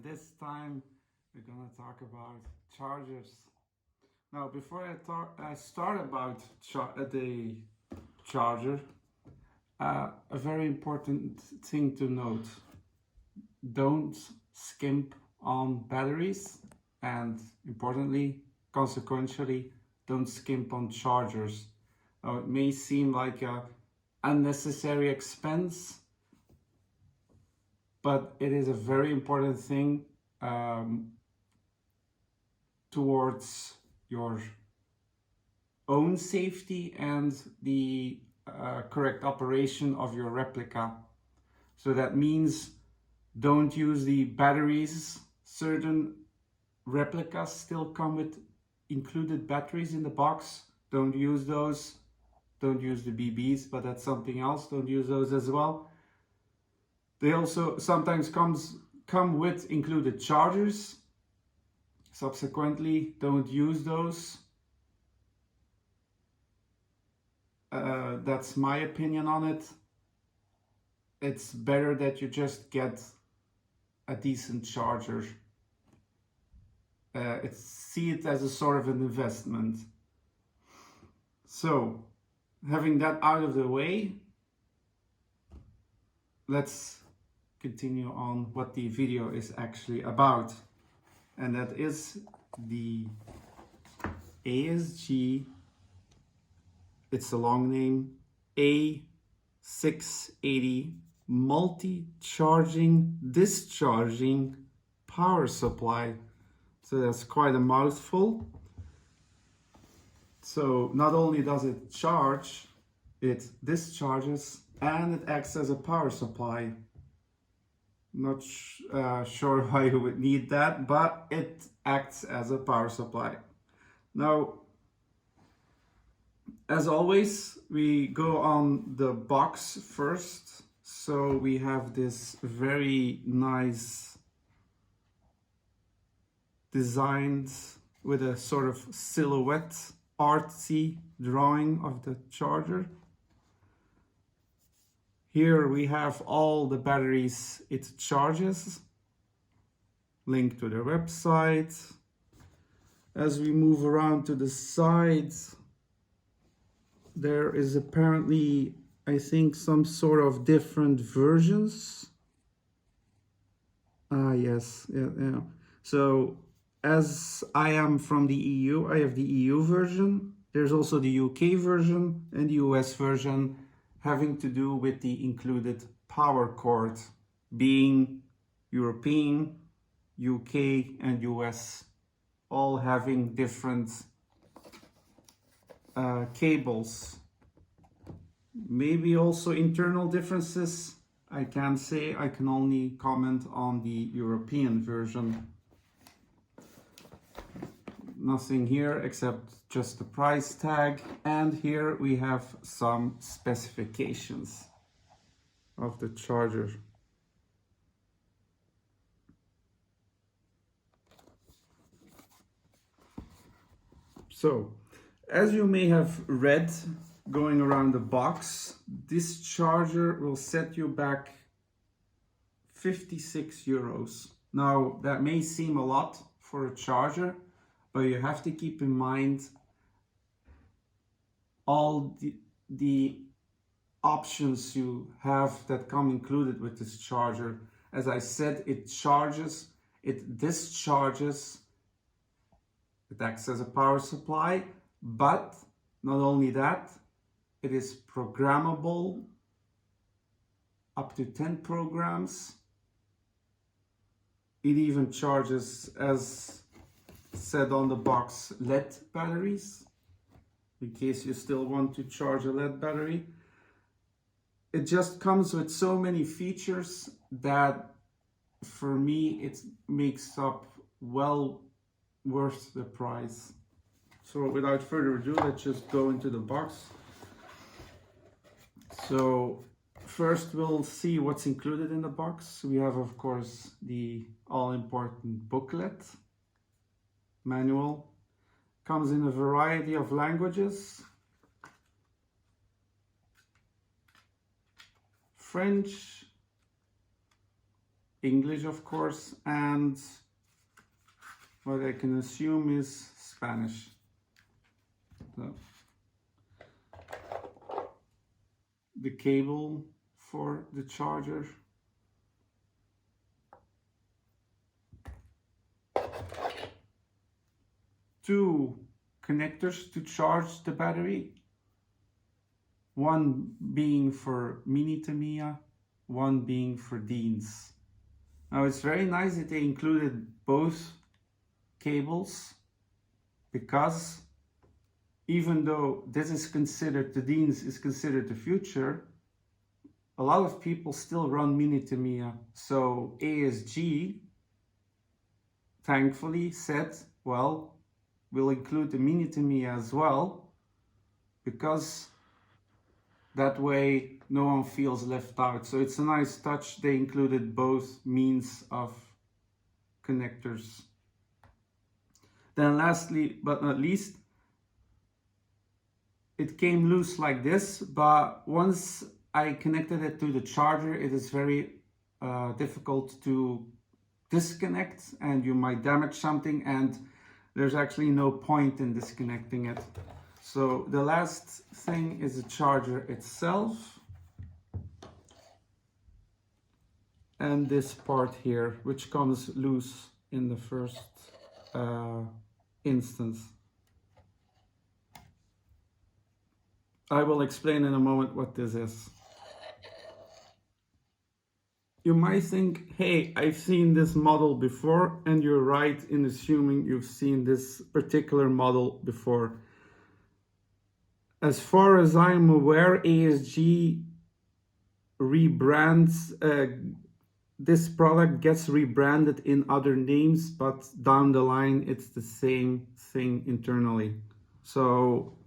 and this time we're gonna talk about chargers. Now, before I start about the charger, a very important thing to note: don't skimp on batteries, and importantly, consequentially, don't skimp on chargers. Now, it may seem like a unnecessary expense, but it is a very important thing towards your own safety and the correct operation of your replica. So that means don't use the batteries. Certain replicas still come with included batteries in the box. Don't use those. Don't use the BBs, but that's something else. Don't use those as well. They also sometimes come with included chargers. Subsequently, don't use those. That's my opinion on it. It's better that you just get a decent charger. See it as a sort of an investment. So, having that out of the way, let's continue on what the video is actually about. And that is the ASG, it's a long name, A680 multi-charging discharging power supply. So that's quite a mouthful. So not only does it charge, it discharges and it acts as a power supply. Not sure why you would need that, but it acts as a power supply. Now, as always, we go on the box first. So we have this very nice designed with a sort of silhouette artsy drawing of the charger. Here we have all the batteries it charges, link to the website. As we move around to the sides, there is apparently, I think, some sort of different versions. Yes, yeah. So as I am from the EU, I have the EU version. There's also the UK version and the US version, having to do with the included power cord, being European, UK and US, all having different cables. Maybe also internal differences. I can't say, I can only comment on the European version. Nothing here except just the price tag, and here we have some specifications of the charger. So, as you may have read going around the box, this charger will set you back 56 euros. Now, that may seem a lot for a charger, but you have to keep in mind all the options you have that come included with this charger. As I said, it charges, it discharges, it acts as a power supply, but not only that, it is programmable, up to 10 programs. It even charges, as said on the box, LED batteries, in case you still want to charge a LED battery. It just comes with so many features that for me it makes up well worth the price. So without further ado, let's just go into the box. So first we'll see what's included in the box. We have, of course, the all-important booklet, manual. Comes in a variety of languages: French, English, of course, and what I can assume is Spanish. So, the cable for the charger. Two connectors to charge the battery. One being for Mini Tamiya, one being for Dean's. Now it's very nice that they included both cables, because even though this is considered, the Dean's is considered the future, a lot of people still run Mini Tamiya. So ASG thankfully said, well, we'll include the Mini Tamiya as well, because that way no one feels left out. So it's a nice touch. They included both means of connectors. Then lastly but not least, it came loose like this, but once I connected it to the charger, it is very difficult to disconnect, and you might damage something, and there's actually no point in disconnecting it. So the last thing is the charger itself, and this part here, which comes loose in the first instance. I will explain in a moment what this is. You might think, hey, I've seen this model before, and you're right in assuming you've seen this particular model before. As far as I'm aware, ASG rebrands, this product gets rebranded in other names, but down the line it's the same thing internally. So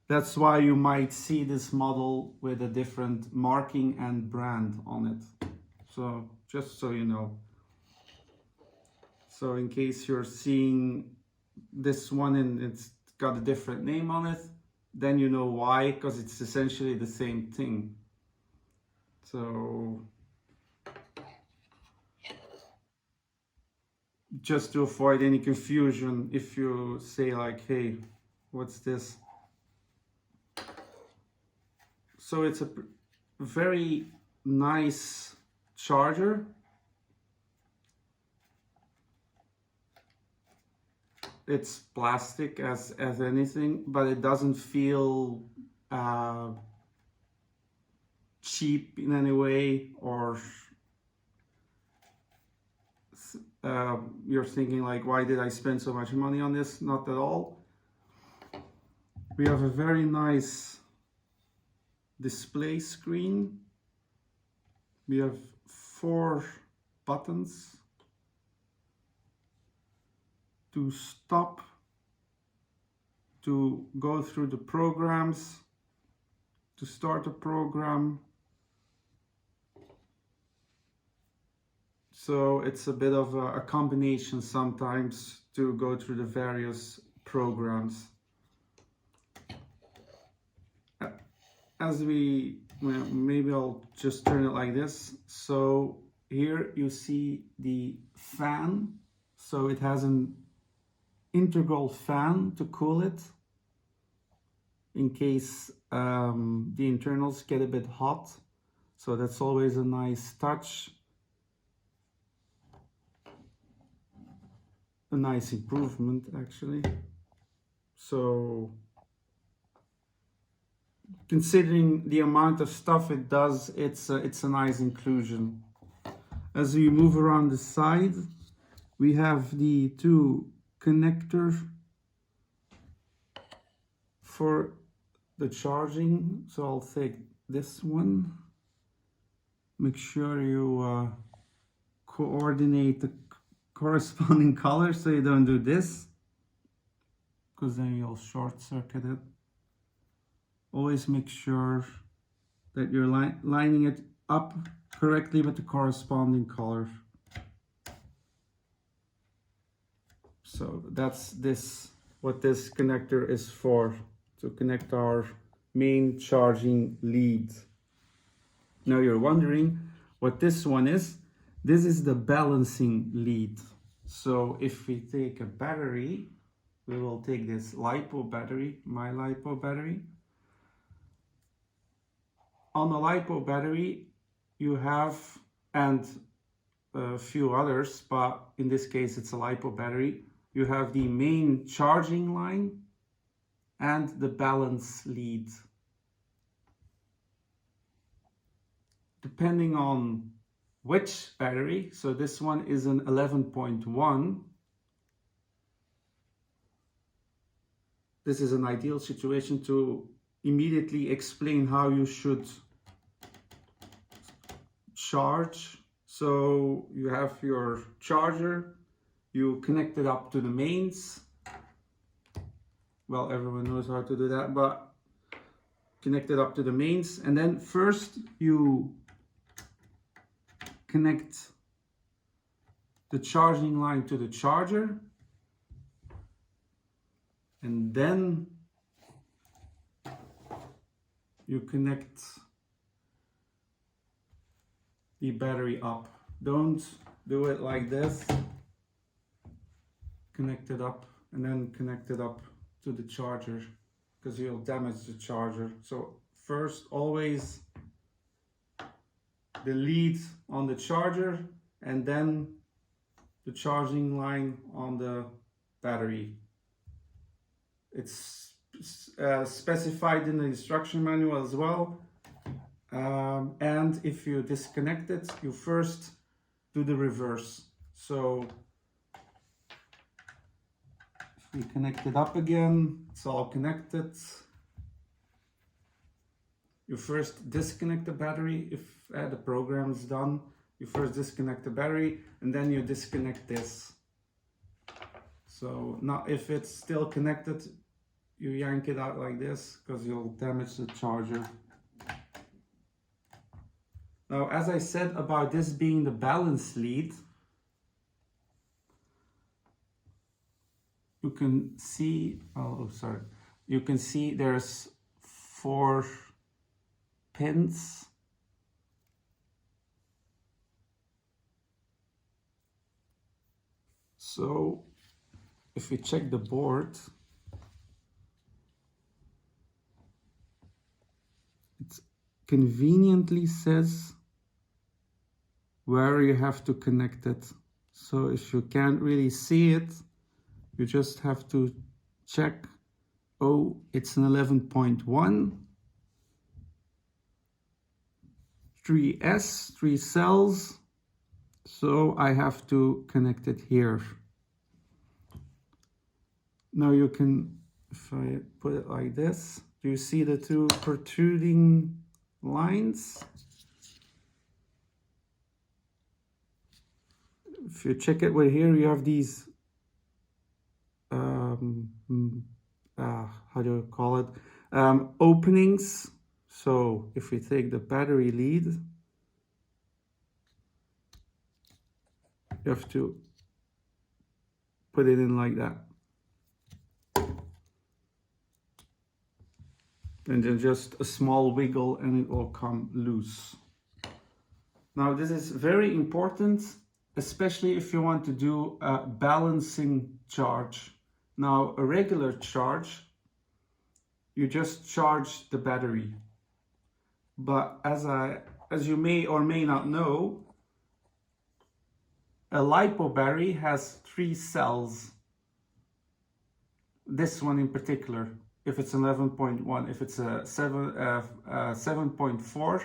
that's why you might see this model with a different marking and brand on it. So just so you know. So in case you're seeing this one and it's got a different name on it, then you know why, because it's essentially the same thing. So just to avoid any confusion, if you say like, hey, what's this? So it's a very nice charger. It's plastic as anything, but it doesn't feel cheap in any way, or you're thinking like, why did I spend so much money on this? Not at all. We have a very nice display screen. We have 4 buttons to stop, to go through the programs, to start a program. So it's a bit of a combination sometimes to go through the various programs. As well, maybe I'll just turn it like this. So here you see the fan. So it has an integral fan to cool it in case the internals get a bit hot. So that's always a nice touch. A nice improvement actually. So considering the amount of stuff it does, it's a nice inclusion. As we move around the side, we have the 2 connectors for the charging. So I'll take this one. Make sure you coordinate the corresponding color so you don't do this, because then you'll short circuit it. Always make sure that you're lining it up correctly with the corresponding color. So that's what this connector is for, to connect our main charging lead. Now you're wondering what this one is. This is the balancing lead. So if we take a battery, we will take this LiPo battery, my LiPo battery. On a LiPo battery, you have, and a few others, but in this case it's a LiPo battery, you have the main charging line and the balance lead. Depending on which battery, so this one is an 11.1. This is an ideal situation to immediately explain how you should charge. So you have your charger, you connect it up to the mains. Well, everyone knows how to do that, but connect it up to the mains, and then first you connect the charging line to the charger, and then you connect the battery up. Don't do it like this. Connect it up and then connect it up to the charger, because you'll damage the charger. So first, always the lead on the charger and then the charging line on the battery. It's specified in the instruction manual as well. And if you disconnect it, you first do the reverse. So if we connect it up again, it's all connected. You first disconnect the battery. If the program is done, you first disconnect the battery and then you disconnect this. So now if it's still connected, you yank it out like this, because you'll damage the charger. Now, as I said about this being the balance lead, you can see, you can see there's 4 pins. So if we check the board, it conveniently says where you have to connect it. So if you can't really see it, you just have to check, oh, it's an 11.1, 3S, 3 cells, so I have to connect it here. Now you can, if I put it like this, do you see the 2 protruding lines? If you check it right here, you have these how do you call it, openings. So if we take the battery lead, you have to put it in like that, and then just a small wiggle and it will come loose. Now this is very important, especially if you want to do a balancing charge. Now a regular charge, you just charge the battery. But as you may or may not know, a LiPo battery has 3 cells. This one in particular, if it's 11.1, if it's a 7.4,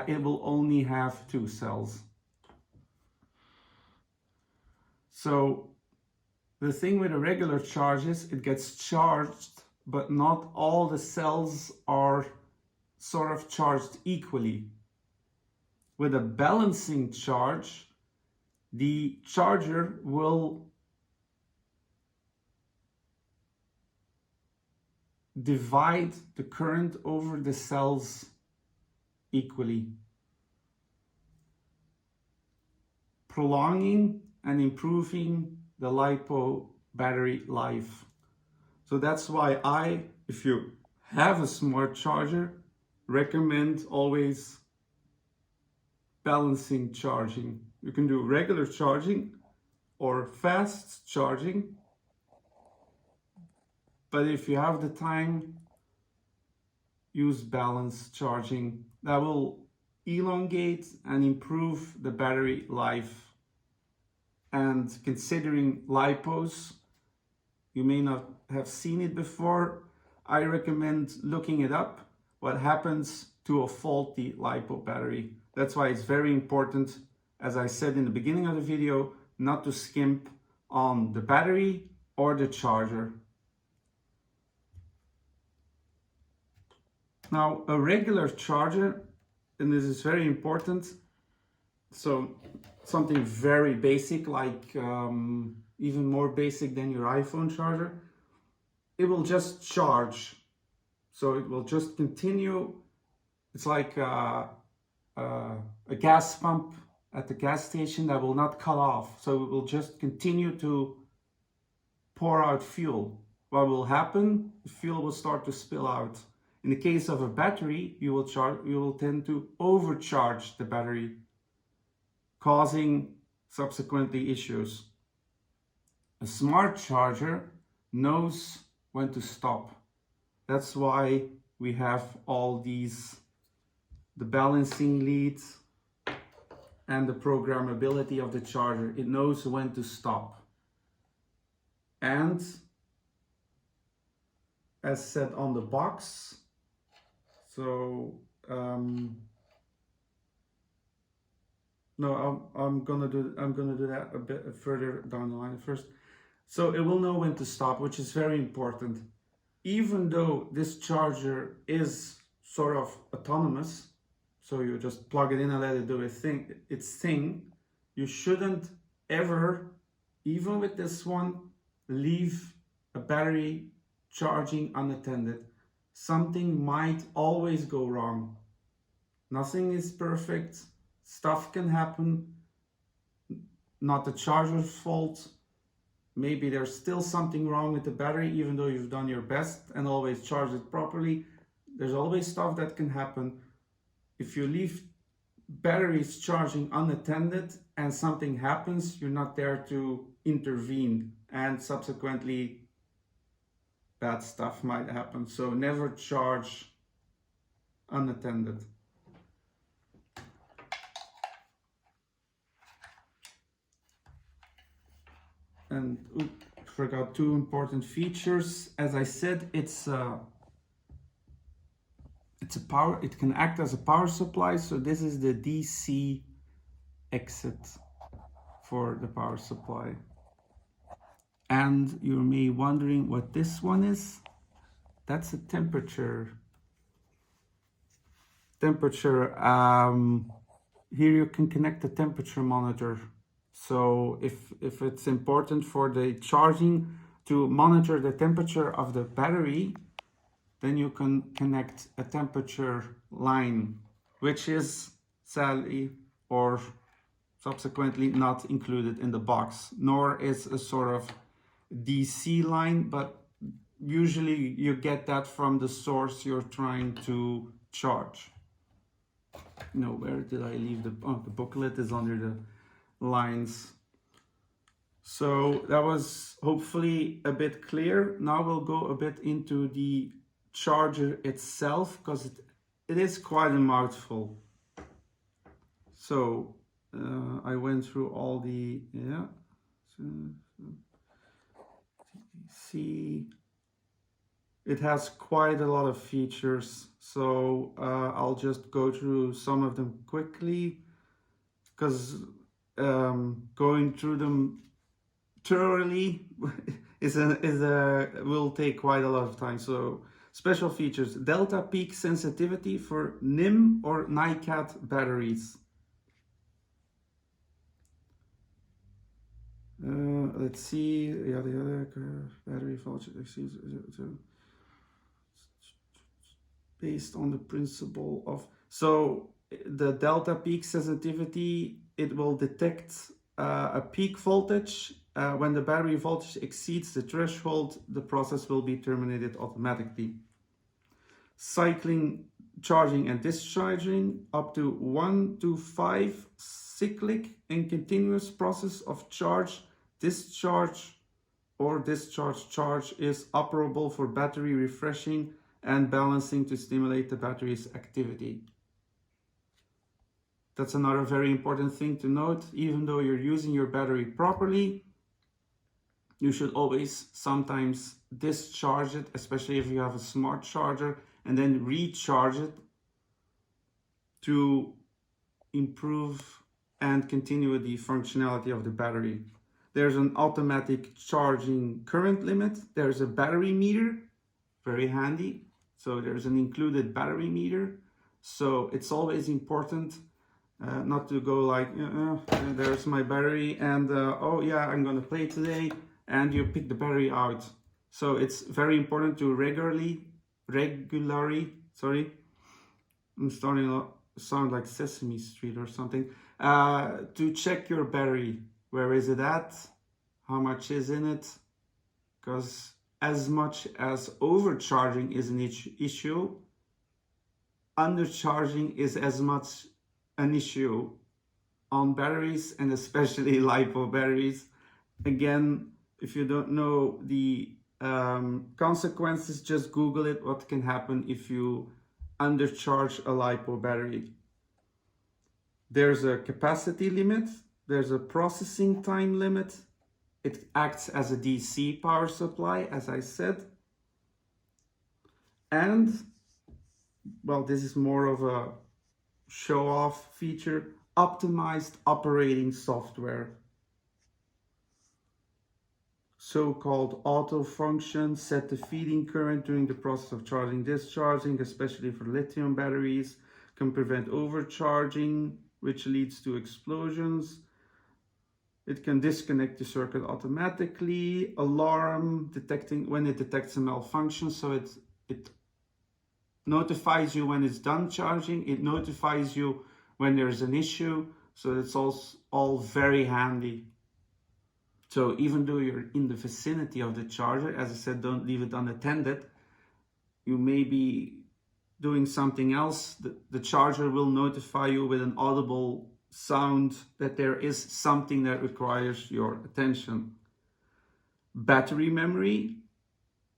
it will only have 2 cells. So the thing with a regular charge is it gets charged, but not all the cells are sort of charged equally. With a balancing charge, the charger will divide the current over the cells equally, prolonging and improving the LiPo battery life. So that's why if you have a smart charger, recommend always balancing charging. You can do regular charging or fast charging, but if you have the time, use balanced charging. That will elongate and improve the battery life. And considering lipos, you may not have seen it before, I recommend looking it up, what happens to a faulty lipo battery. That's why it's very important, as I said in the beginning of the video, not to skimp on the battery or the charger. Now, a regular charger, and this is very important, so something very basic, like even more basic than your iPhone charger, it will just charge. So it will just continue. It's like a gas pump at the gas station that will not cut off. So it will just continue to pour out fuel. What will happen? The fuel will start to spill out. In the case of a battery, you will tend to overcharge the battery, causing subsequently issues. A smart charger knows when to stop. That's why we have all these, the balancing leads and the programmability of the charger. It knows when to stop. And as said on the box, so no, I'm gonna do that a bit further down the line first. So it will know when to stop, which is very important. Even though this charger is sort of autonomous, so you just plug it in and let it do its thing, you shouldn't ever, even with this one, leave a battery charging unattended. Something might always go wrong. Nothing is perfect. Stuff can happen. Not the charger's fault. Maybe there's still something wrong with the battery, even though you've done your best and always charged it properly. There's always stuff that can happen. If you leave batteries charging unattended and something happens, you're not there to intervene, and subsequently bad stuff might happen. So never charge unattended. And forgot two important features. As I said, it's a power. It can act as a power supply. So this is the DC exit for the power supply. And you may be wondering what this one is. That's a temperature. Here you can connect the temperature monitor. So if it's important for the charging to monitor the temperature of the battery, then you can connect a temperature line, which is sadly or subsequently not included in the box, nor is a sort of DC line, but usually you get that from the source you're trying to charge. No, where did I leave the booklet is under the lines. So that was hopefully a bit clear. Now we'll go a bit into the charger itself, because it is quite a mouthful. So I went through all the, see, it has quite a lot of features. So I'll just go through some of them quickly, because going through them thoroughly will take quite a lot of time. So special features: delta peak sensitivity for NIM or NiCad batteries. Let's see, the other battery voltage based on the principle of, so the delta peak sensitivity, it will detect a peak voltage. When the battery voltage exceeds the threshold, the process will be terminated automatically. Cycling charging and discharging, up to 1 to 5 cyclic and continuous process of charge, discharge, or discharge charge is operable for battery refreshing and balancing to stimulate the battery's activity. That's another very important thing to note. Even though you're using your battery properly, you should always sometimes discharge it, especially if you have a smart charger, and then recharge it to improve and continue the functionality of the battery. There's an automatic charging current limit. There's a battery meter, very handy. So there's an included battery meter. So it's always important not to go like, there's my battery and oh yeah, I'm gonna play today, and you pick the battery out. So it's very important to regularly, sorry, I'm starting to sound like Sesame Street or something, to check your battery. Where is it at? How much is in it? Because as much as overcharging is an issue, undercharging is as much an issue on batteries, and especially LiPo batteries. Again, if you don't know the consequences, just Google it, what can happen if you undercharge a LiPo battery. There's a capacity limit, there's a processing time limit. It acts as a DC power supply, as I said. And, well, this is more of a show-off feature, optimized operating software. So-called auto function set the feeding current during the process of charging, discharging, especially for lithium batteries, can prevent overcharging, which leads to explosions. It can disconnect the circuit automatically, alarm detecting when it detects a malfunction, so it notifies you when it's done charging, it notifies you when there's an issue, so it's all very handy. So even though you're in the vicinity of the charger, as I said, don't leave it unattended. You may be doing something else, the charger will notify you with an audible sound that there is something that requires your attention. Battery memory.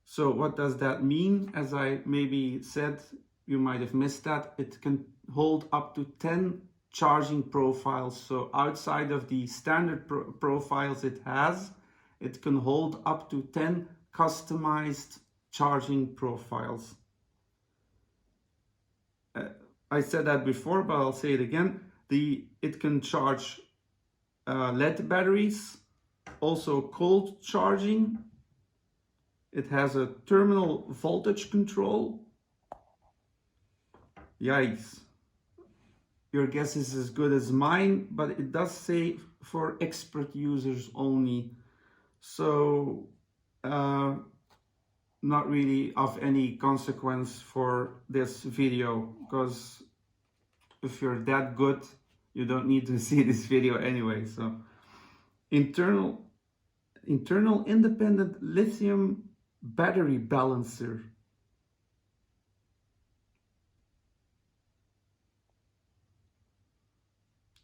So what does that mean? As I maybe said, you might have missed that. It can hold up to 10 charging profiles. So outside of the standard profiles it has, it can hold up to 10 customized charging profiles. I said that before, but I'll say it again. It can charge lead batteries, also cold charging. It has a terminal voltage control. Yikes. Your guess is as good as mine, but it does say for expert users only. So not really of any consequence for this video, because if you're that good, you don't need to see this video anyway. So internal independent lithium battery balancer.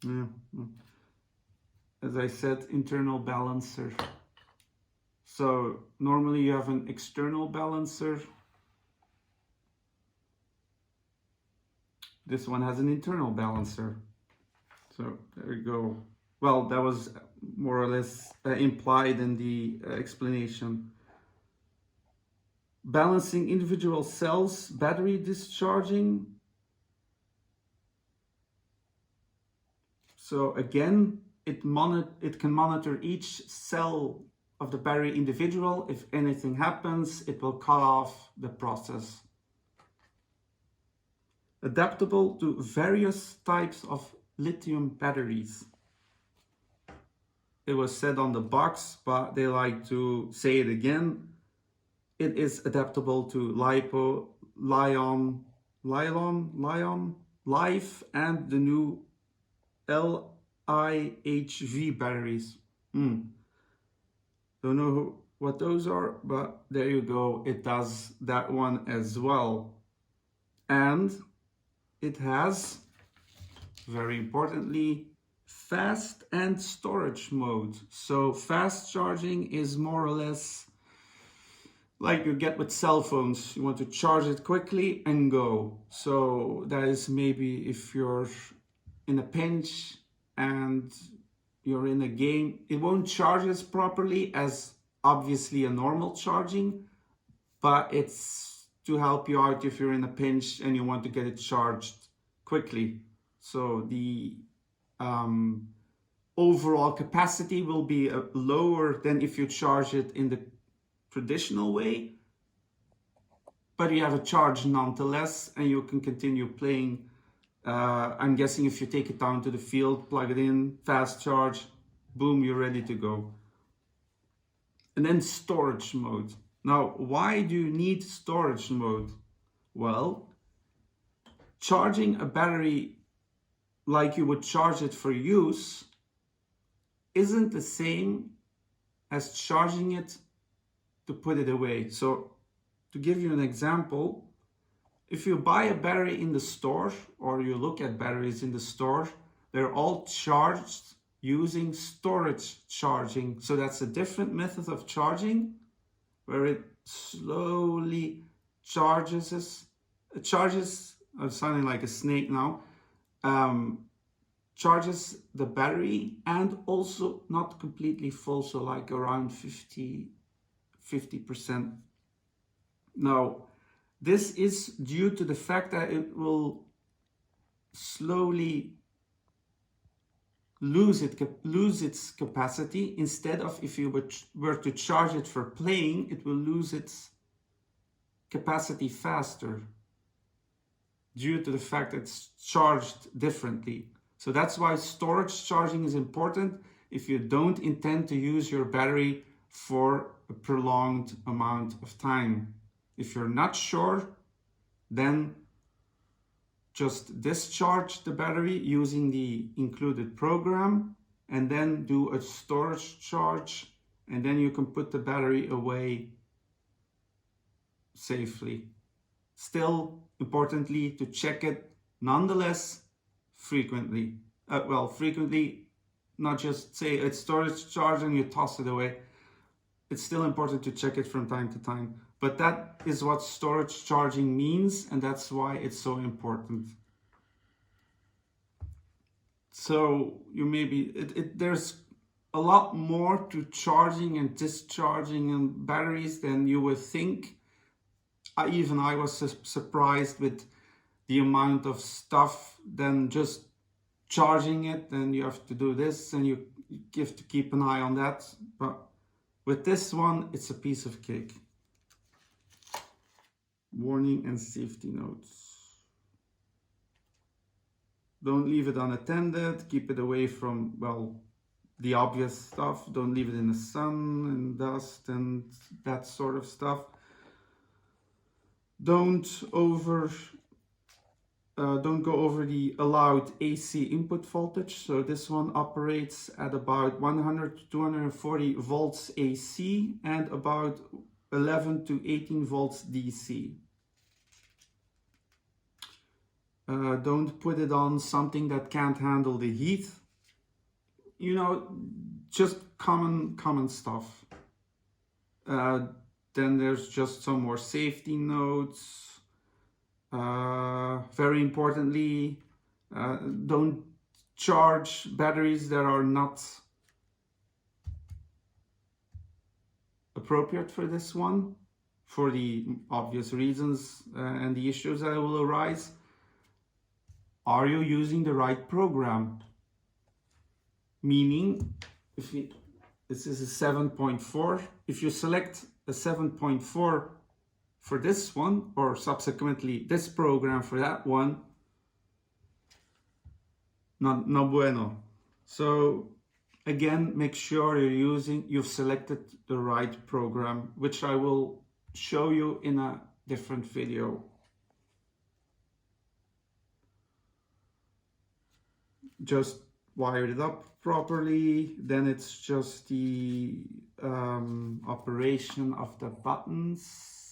Yeah. As I said, internal balancer. So normally you have an external balancer. This one has an internal balancer. So there we go. Well, that was more or less implied in the explanation. Balancing individual cells, battery discharging. So again, it can monitor each cell of the battery individual. If anything happens, it will cut off the process. Adaptable to various types of lithium batteries. It was said on the box, but they like to say it again. It is adaptable to LiPo, Life, and the new LIHV batteries. Don't know what those are, but there you go. It does that one as well. And it has, very importantly, fast and storage mode. So fast charging is more or less like you get with cell phones. You want to charge it quickly and go. So that is maybe if you're in a pinch and you're in a game, it won't charge as properly as obviously a normal charging, but it's to help you out if you're in a pinch and you want to get it charged quickly. So the overall capacity will be lower than if you charge it in the traditional way, but you have a charge nonetheless and you can continue playing. I'm guessing if you take it down to the field, plug it in, fast charge, boom, you're ready to go. And then storage mode. Now, why do you need storage mode? Well, charging a battery like you would charge it for use isn't the same as charging it to put it away. So to give you an example, if you buy a battery in the store or you look at batteries in the store, they're all charged using storage charging. So that's a different method of charging where it slowly charges, I'm sounding like a snake now, charges the battery and also not completely full, so like around 50%. Now, this is due to the fact that it will slowly lose its capacity. Instead of if you were to charge it for playing, it will lose its capacity faster due to the fact that it's charged differently. So that's why storage charging is important if you don't intend to use your battery for a prolonged amount of time. If you're not sure, then just discharge the battery using the included program and then do a storage charge, and then you can put the battery away safely. Still, importantly, to check it nonetheless frequently. Frequently, not just say it's storage charge and you toss it away. It's still important to check it from time to time. But that is what storage charging means, and that's why it's so important. So there's a lot more to charging and discharging and batteries than you would think. I was surprised with the amount of stuff than just charging it, and you have to do this and you have to keep an eye on that. But with this one, it's a piece of cake. Warning and safety notes. Don't leave it unattended. Keep it away from, the obvious stuff. Don't leave it in the sun and dust and that sort of stuff. Don't go over the allowed AC input voltage. So this one operates at about 100 to 240 volts AC and about 11 to 18 volts DC. Don't put it on something that can't handle the heat. Just common stuff. Then there's just some more safety notes. Very importantly, don't charge batteries that are not appropriate for this one, for the obvious reasons and the issues that will arise. Are you using the right program? Meaning, this is a 7.4, if you select a 7.4 for this one, or subsequently this program for that one, no bueno. So again, make sure you've selected the right program, which I will show you in a different video. Just wire it up properly, then it's just the operation of the buttons.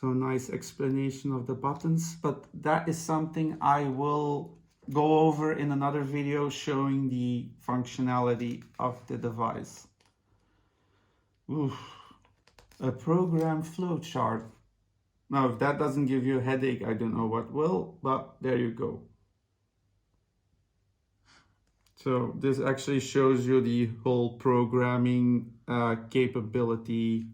So nice explanation of the buttons, but that is something I will go over in another video showing the functionality of the device. Oof. A program flowchart. Now, if that doesn't give you a headache, I don't know what will, but there you go. So this actually shows you the whole programming capability.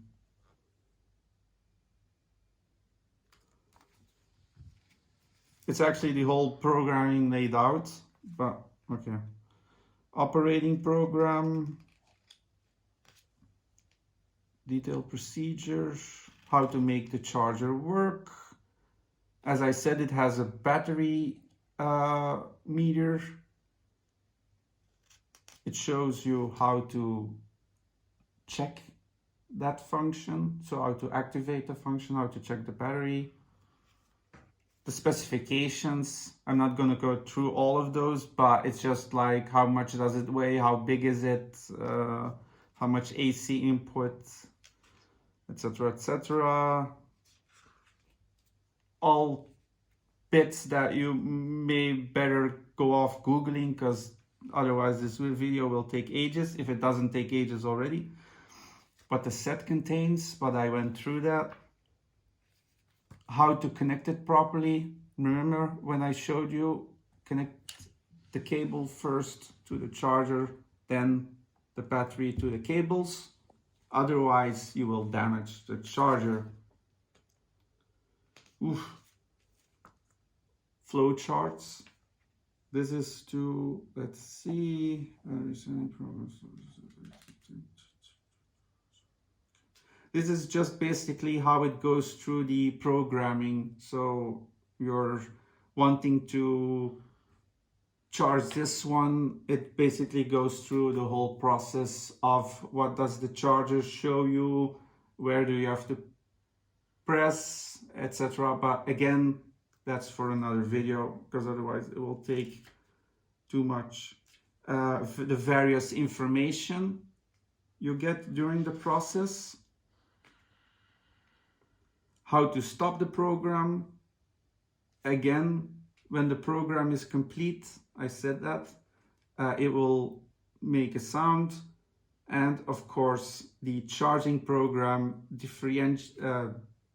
It's actually the whole programming laid out, but okay. Operating program, detailed procedures, how to make the charger work. As I said, it has a battery meter. It shows you how to check that function, so how to activate the function, how to check the battery. The specifications, I'm not going to go through all of those, but it's just like how much does it weigh, how big is it, how much AC input, etc., etc. All bits that you may better go off Googling, because otherwise this video will take ages, if it doesn't take ages already. What the set contains, but I went through that. How to connect it properly. Remember when I showed you, connect the cable first to the charger, then the battery to the cables. Otherwise you will damage the charger. Oof. Flow charts. This is to, let's see, this is just basically how it goes through the programming. So you're wanting to charge this one, it basically goes through the whole process of what does the charger show you, where do you have to press, etc. But again, that's for another video, because otherwise it will take too much. The various information you get during the process. How to stop the program. Again, when the program is complete, I said that, it will make a sound. And of course, the charging program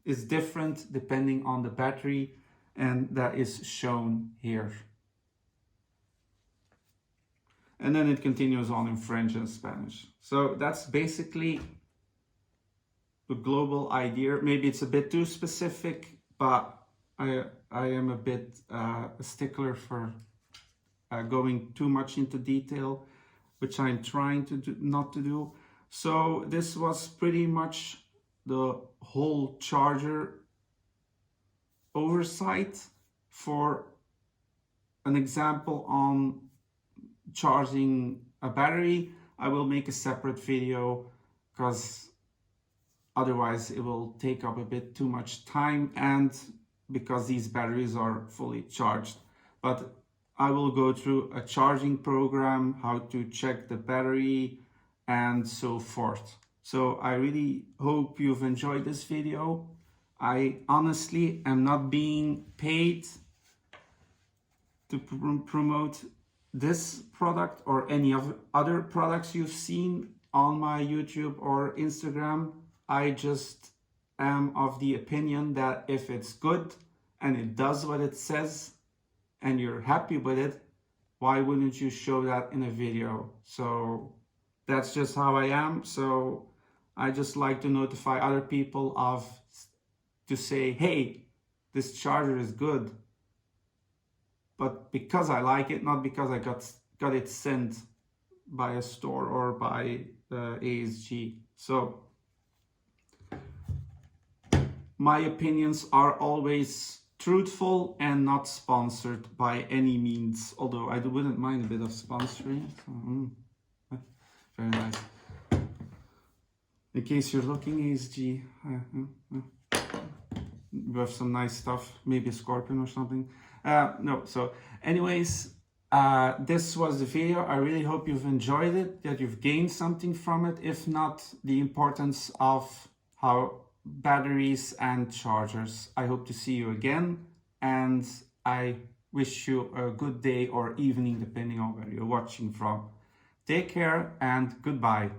is different depending on the battery, and that is shown here. And then it continues on in French and Spanish. So that's basically the global idea. Maybe it's a bit too specific, but I am a bit a stickler for going too much into detail, which I'm trying to do, not to do. So this was pretty much the whole charger oversight. For an example on charging a battery, I will make a separate video, because otherwise it will take up a bit too much time, and because these batteries are fully charged. But I will go through a charging program, how to check the battery, and so forth. So I really hope you've enjoyed this video. I honestly am not being paid to promote this product or any of other products you've seen on my YouTube or Instagram. I just am of the opinion that if it's good and it does what it says and you're happy with it, why wouldn't you show that in a video? So that's just how I am. So I just like to notify other people to say, hey, this charger is good, but because I like it, not because I got it sent by a store or by ASG. So my opinions are always truthful and not sponsored by any means, although I wouldn't mind a bit of sponsoring. So, very nice. In case you're looking, ASG, you have some nice stuff, maybe a scorpion or something. No, so anyways, this was the video. I really hope you've enjoyed it, that you've gained something from it. If not, the importance of how batteries and chargers. I hope to see you again, and I wish you a good day or evening depending on where you're watching from. Take care and goodbye.